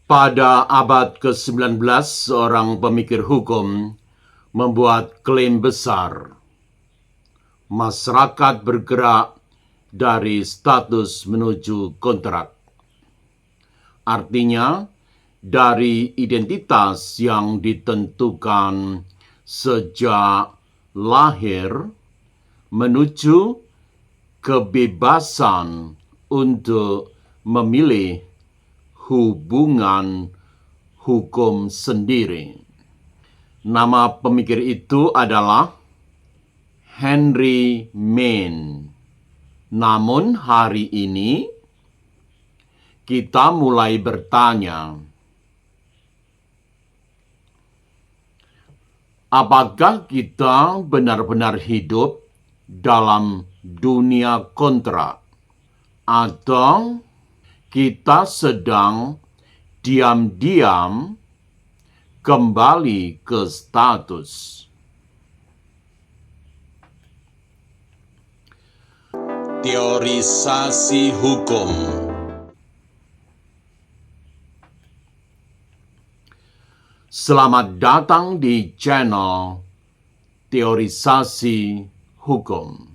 Pada abad ke-19, seorang pemikir hukum membuat klaim besar. Masyarakat bergerak dari status menuju kontrak. Artinya, dari identitas yang ditentukan sejak lahir menuju kebebasan untuk memilih hubungan hukum sendiri. Nama pemikir itu adalah Henry Maine. Namun hari ini kita mulai bertanya, apakah kita benar-benar hidup dalam dunia kontrak, atau kita sedang diam-diam kembali ke status? Teorisasi hukum. Selamat datang di channel Teorisasi Hukum.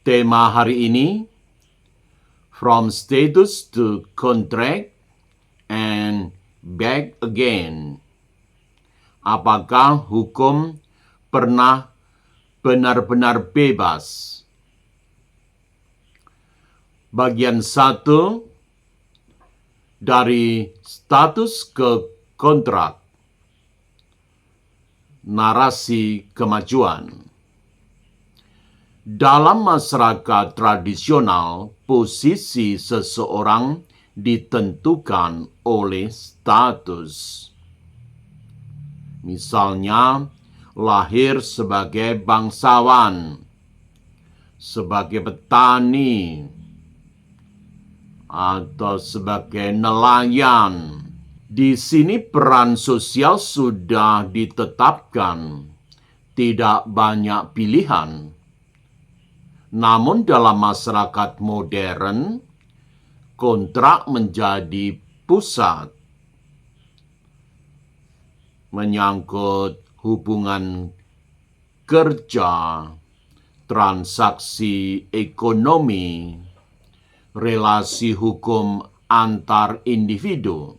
Tema hari ini, From Status to Contract and Back Again. Apakah hukum pernah benar-benar bebas? Bagian 1, dari status ke kontrak. Narasi kemajuan. Dalam masyarakat tradisional, posisi seseorang ditentukan oleh status. Misalnya, lahir sebagai bangsawan, sebagai petani, atau sebagai nelayan. Di sini peran sosial sudah ditetapkan, tidak banyak pilihan. Namun dalam masyarakat modern, kontrak menjadi pusat. Menyangkut hubungan kerja, transaksi ekonomi, relasi hukum antar individu.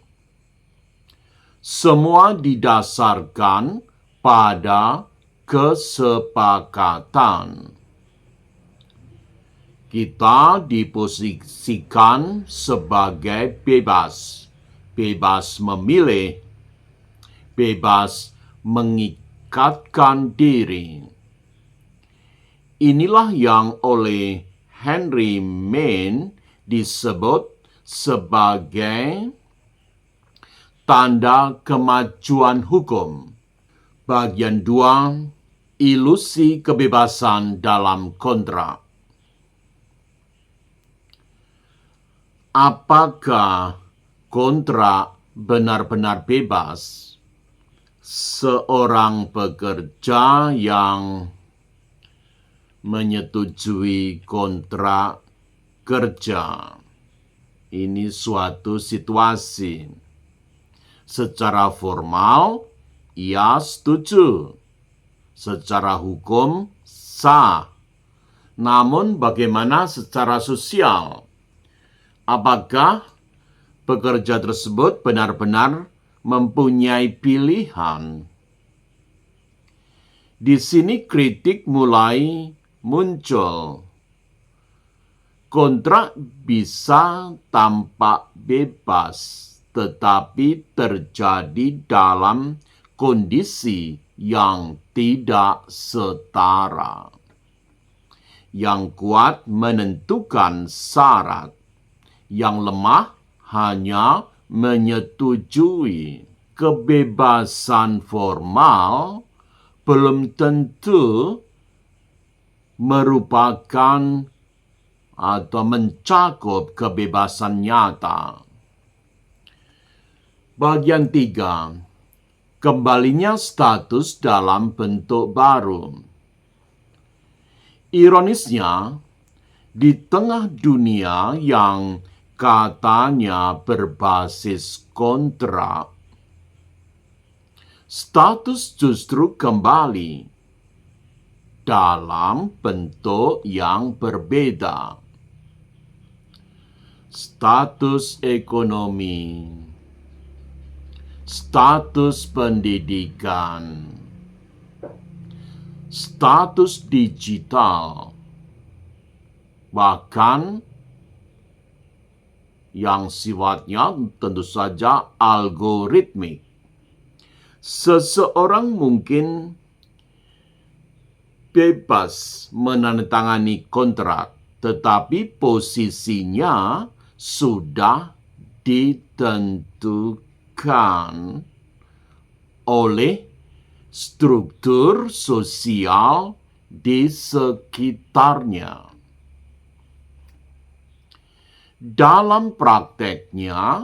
Semua didasarkan pada kesepakatan. Kita diposisikan sebagai bebas, bebas memilih, bebas mengikatkan diri. Inilah yang oleh Henry Maine disebut sebagai tanda kemajuan hukum. Bagian 2, ilusi kebebasan dalam kontrak. Apakah kontrak benar-benar bebas? Seorang pekerja yang menyetujui kontrak kerja. Ini suatu situasi. Secara formal, ia setuju. Secara hukum, sah. Namun bagaimana secara sosial? Apakah pekerja tersebut benar-benar mempunyai pilihan? Di sini kritik mulai muncul. Kontrak bisa tampak bebas, tetapi terjadi dalam kondisi yang tidak setara. Yang kuat menentukan syarat, yang lemah hanya menyetujui. Kebebasan formal belum tentu merupakan atau mencakup kebebasan nyata. Bagian 3, kembalinya status dalam bentuk baru. Ironisnya, di tengah dunia yang katanya berbasis kontrak, status justru kembali dalam bentuk yang berbeda. Status ekonomi, status pendidikan, status digital, bahkan yang sifatnya tentu saja algoritmik. Seseorang mungkin bebas menandatangani kontrak, tetapi posisinya sudah ditentukan oleh struktur sosial di sekitarnya. Dalam prakteknya,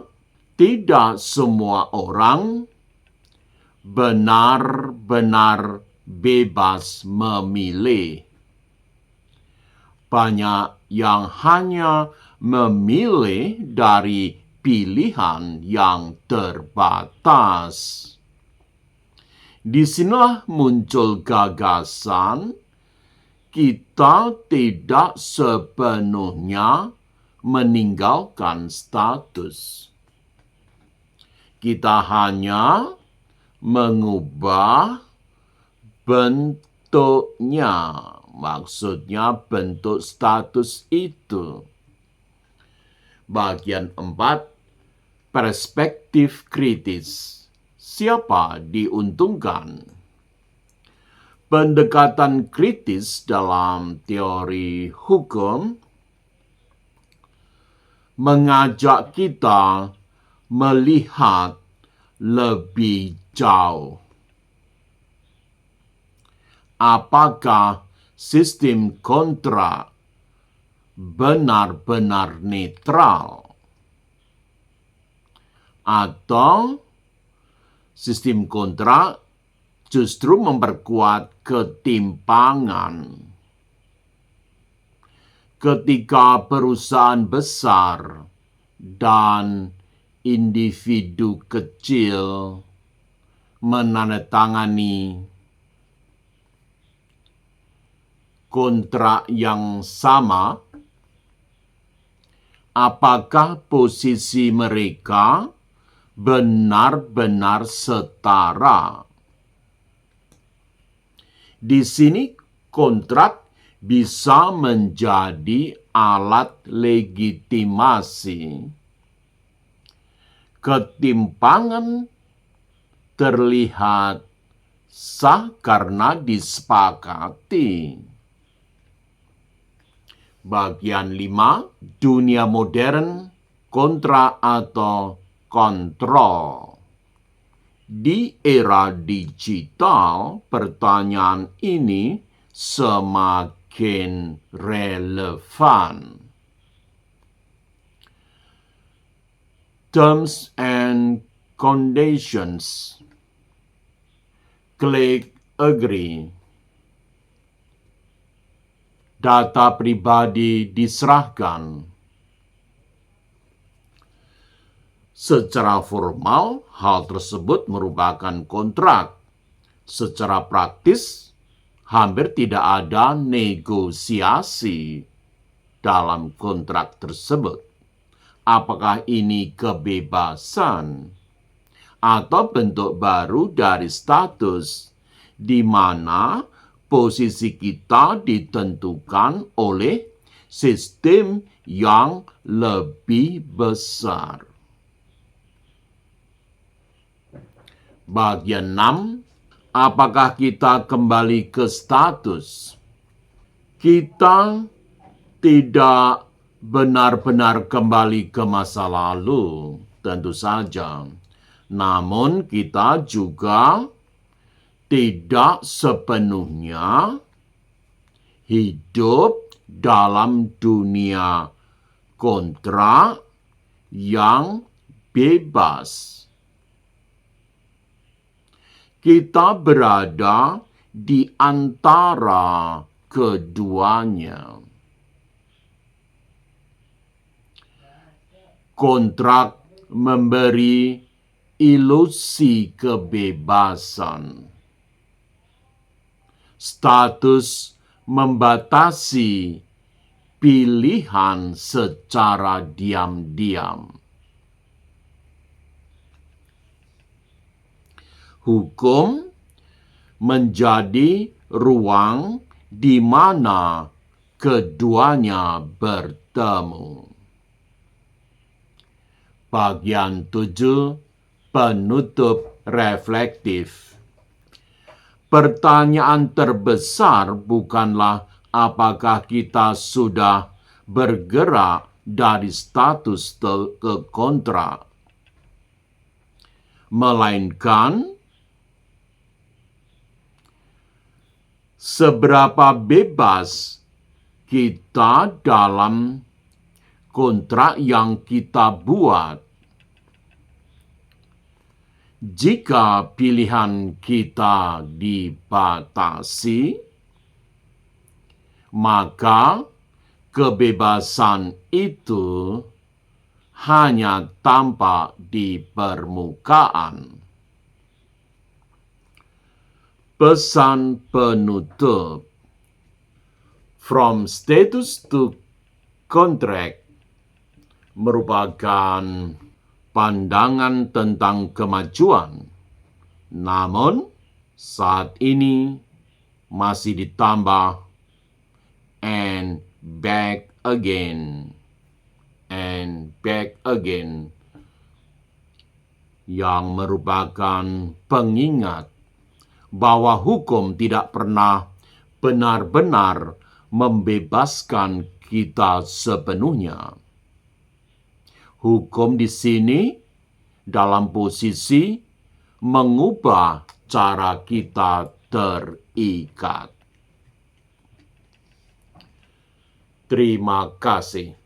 tidak semua orang benar-benar bebas memilih. Banyak yang hanya memilih dari pilihan yang terbatas. Disinilah muncul gagasan kita tidak sepenuhnya meninggalkan status. Kita hanya mengubah bentuknya, maksudnya bentuk status itu. Bagian 4, perspektif kritis. Siapa diuntungkan? Pendekatan kritis dalam teori hukum mengajak kita melihat lebih jauh. Apakah sistem kontrak benar-benar netral? Atau sistem kontrak justru memperkuat ketimpangan? Ketika perusahaan besar dan individu kecil menandatangani kontrak yang sama, apakah posisi mereka benar-benar setara? Di sini kontrak bisa menjadi alat legitimasi. Ketimpangan terlihat sah karena disepakati. Bagian 5, dunia modern, kontrak atau kontrol. Di era digital, pertanyaan ini semakin relevan. Terms and conditions. Klik agree. Data pribadi diserahkan. Secara formal, hal tersebut merupakan kontrak. Secara praktis, hampir tidak ada negosiasi dalam kontrak tersebut. Apakah ini kebebasan atau bentuk baru dari status di mana posisi kita ditentukan oleh sistem yang lebih besar? Bagian 6, apakah kita kembali ke status? Kita tidak benar-benar kembali ke masa lalu, tentu saja. Namun kita juga tidak sepenuhnya hidup dalam dunia kontrak yang bebas. Kita berada di antara keduanya. Kontrak memberi ilusi kebebasan. Status membatasi pilihan secara diam-diam. Hukum menjadi ruang di mana keduanya bertemu. Bagian 7, penutup reflektif. Pertanyaan terbesar bukanlah apakah kita sudah bergerak dari status ke kontra, melainkan seberapa bebas kita dalam kontrak yang kita buat. Jika pilihan kita dibatasi, maka kebebasan itu hanya tampak di permukaan. Pesan penutup. From status to contract merupakan pandangan tentang kemajuan. Namun, saat ini masih ditambah and back again yang merupakan pengingat bahwa hukum tidak pernah benar-benar membebaskan kita sepenuhnya. Hukum di sini dalam posisi mengubah cara kita terikat. Terima kasih.